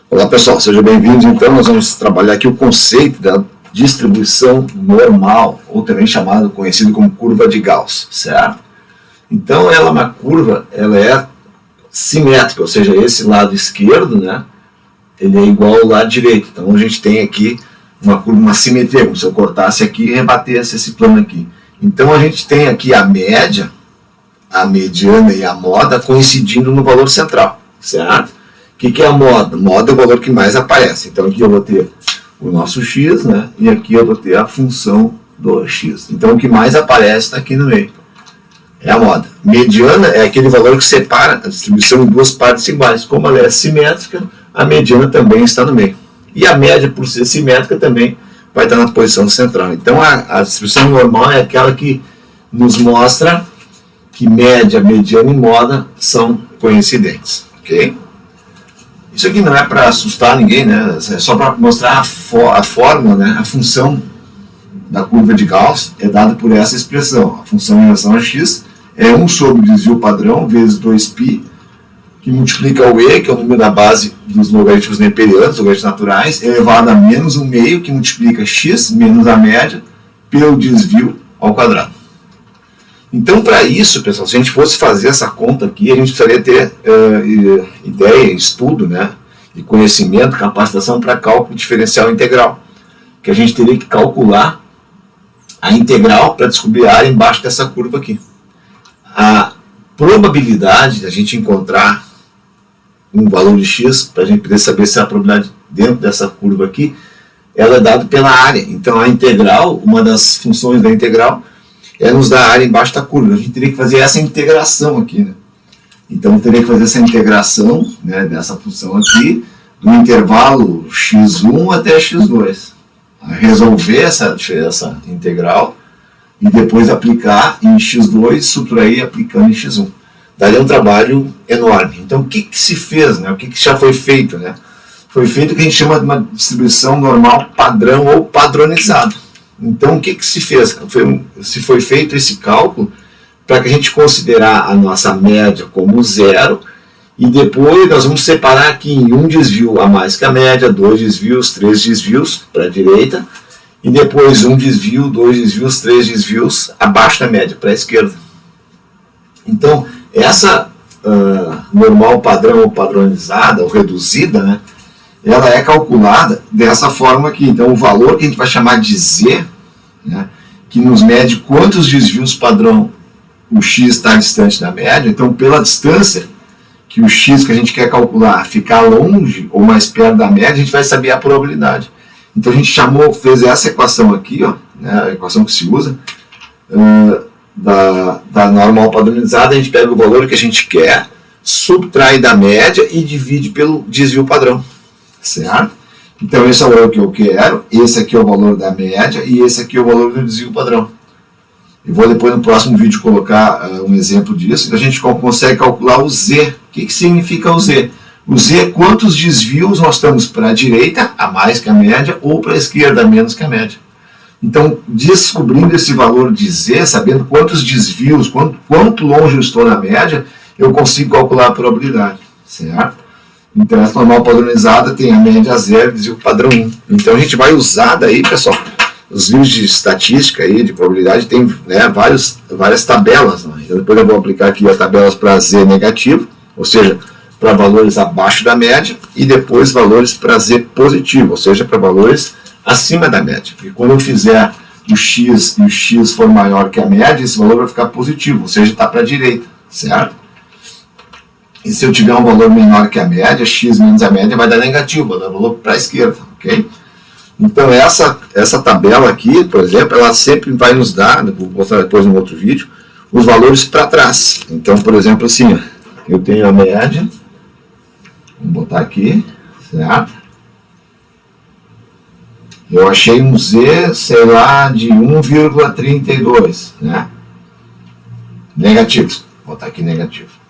Olá pessoal, sejam bem-vindos. Então nós vamos trabalhar aqui o conceito da distribuição normal, ou também conhecido como curva de Gauss, certo? Então ela é uma curva, ela é simétrica, ou seja, esse lado esquerdo, né, ele é igual ao lado direito. Então a gente tem aqui uma curva, uma simetria, como se eu cortasse aqui e rebatesse esse plano aqui. Então a gente tem aqui a média, a mediana e a moda coincidindo no valor central, certo? O que é a moda? Moda é o valor que mais aparece. Então aqui eu vou ter o nosso x, né? E aqui eu vou ter a função do x. Então o que mais aparece está aqui no meio. É a moda. Mediana é aquele valor que separa a distribuição em duas partes iguais. Como ela é simétrica, a mediana também está no meio. E a média, por ser simétrica, também vai estar na posição central. Então a distribuição normal é aquela que nos mostra que média, mediana e moda são coincidentes. Ok? Isso aqui não é para assustar ninguém, né? É só para mostrar a fórmula, né? A função da curva de Gauss é dada por essa expressão. A função em relação a x é 1 sobre o desvio padrão vezes 2π, que multiplica o e, que é o número da base dos logaritmos neperianos, logaritmos naturais, elevado a menos 1/2, que multiplica x menos a média pelo desvio ao quadrado. Então, para isso, pessoal, se a gente fosse fazer essa conta aqui, a gente precisaria ter ideia, estudo, né, e conhecimento, capacitação para cálculo diferencial integral. Que a gente teria que calcular a integral para descobrir a área embaixo dessa curva aqui. A probabilidade de a gente encontrar um valor de x, para a gente poder saber se a probabilidade dentro dessa curva aqui, ela é dada pela área. Então, a integral, uma das funções da integral, é nos dar a área embaixo da curva. A gente teria que fazer essa integração aqui, né? Então, eu teria que fazer essa integração, né, dessa função aqui, do intervalo x1 até x2. Resolver essa integral e depois aplicar em x2, subtrair aplicando em x1. Daria um trabalho enorme. Então, o que se fez, né? O que já foi feito, né? Foi feito o que a gente chama de uma distribuição normal padrão ou padronizada. Então, o que se fez? Foi feito esse cálculo para que a gente considerar a nossa média como zero e depois nós vamos separar aqui em um desvio a mais que a média, 2 desvios, 3 desvios para a direita e depois um desvio, 2 desvios, 3 desvios abaixo da média para a esquerda. Então, essa normal padrão ou padronizada ou reduzida, né, ela é calculada dessa forma aqui. Então, o valor que a gente vai chamar de z, né, que nos mede quantos desvios padrão o x está distante da média. Então, pela distância que o x que a gente quer calcular ficar longe ou mais perto da média, a gente vai saber a probabilidade. Então, a gente fez essa equação aqui, ó, né, a equação que se usa, da normal padronizada. A gente pega o valor que a gente quer, subtrai da média e divide pelo desvio padrão. Certo? Então, esse é o valor que eu quero, esse aqui é o valor da média e esse aqui é o valor do desvio padrão. Eu vou depois no próximo vídeo colocar um exemplo disso, e a gente consegue calcular o z. O que significa o z? O z é quantos desvios nós estamos para a direita, a mais que a média, ou para a esquerda, a menos que a média. Então, descobrindo esse valor de z, sabendo quantos desvios, quanto longe eu estou na média, eu consigo calcular a probabilidade. Certo? Então, essa normal padronizada tem a média 0 e desvio padrão 1. Então, a gente vai usar daí, pessoal, os livros de estatística aí, de probabilidade, tem, né, várias tabelas. Né? Então, depois eu vou aplicar aqui as tabelas para z negativo, ou seja, para valores abaixo da média, e depois valores para z positivo, ou seja, para valores acima da média. E quando eu fizer o x e o x for maior que a média, esse valor vai ficar positivo, ou seja, está para a direita, certo? E se eu tiver um valor menor que a média, x menos a média vai dar negativo, vai dar valor para a esquerda, ok? Então, essa tabela aqui, por exemplo, ela sempre vai nos dar, vou mostrar depois no outro vídeo, os valores para trás. Então, por exemplo, assim, ó, eu tenho a média, vamos botar aqui, certo? Eu achei um z, sei lá, de 1,32, né? Negativo, vou botar aqui negativo.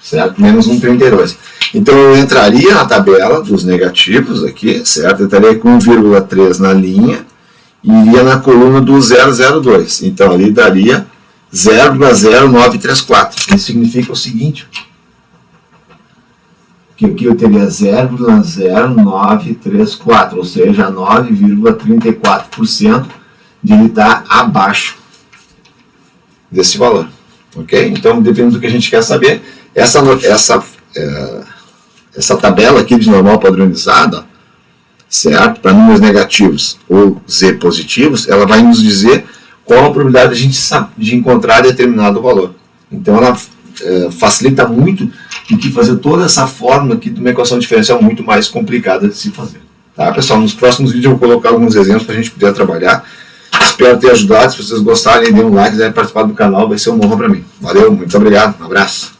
Certo? Menos 1,32. Então, eu entraria na tabela dos negativos aqui, certo? Eu estaria com 1,3 na linha e iria na coluna do 0,02. Então, ali daria 0,0934. Isso significa o seguinte: que aqui eu teria 0,0934, ou seja, 9,34% de ele estar abaixo desse valor. Ok? Então, dependendo do que a gente quer saber, essa tabela aqui de normal padronizada, certo? Para números negativos ou Z positivos, ela vai nos dizer qual a probabilidade de encontrar determinado valor. Então, ela facilita muito do que fazer toda essa fórmula aqui de uma equação diferencial muito mais complicada de se fazer. Tá, pessoal? Nos próximos vídeos eu vou colocar alguns exemplos para a gente poder trabalhar. Espero ter ajudado. Se vocês gostarem, dê um like, quiserem participar do canal, vai ser uma honra para mim. Valeu, muito obrigado, um abraço.